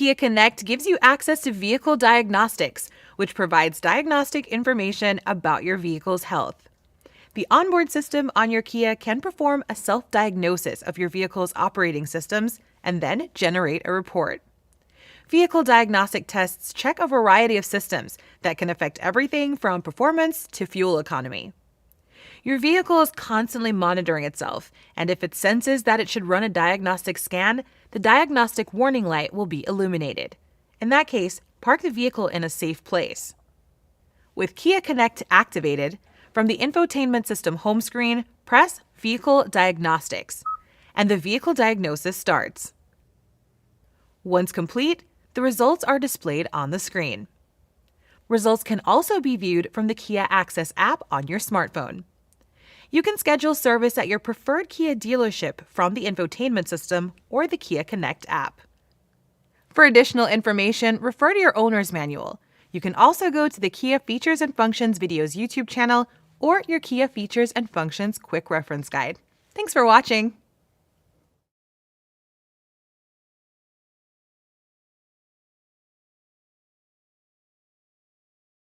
Kia Connect gives you access to vehicle diagnostics, which provides diagnostic information about your vehicle's health. The onboard system on your Kia can perform a self-diagnosis of your vehicle's operating systems and then generate a report. Vehicle diagnostic tests check a variety of systems that can affect everything from performance to fuel economy. Your vehicle is constantly monitoring itself, and if it senses that it should run a diagnostic scan, the diagnostic warning light will be illuminated. In that case, park the vehicle in a safe place. With Kia Connect activated, from the infotainment system home screen, press Vehicle Diagnostics, and the vehicle diagnosis starts. Once complete, the results are displayed on the screen. Results can also be viewed from the Kia Access app on your smartphone. You can schedule service at your preferred Kia dealership from the infotainment system or the Kia Connect app. For additional information, refer to your owner's manual. You can also go to the Kia Features and Functions Videos YouTube channel or your Kia Features and Functions Quick Reference Guide. Thanks for watching!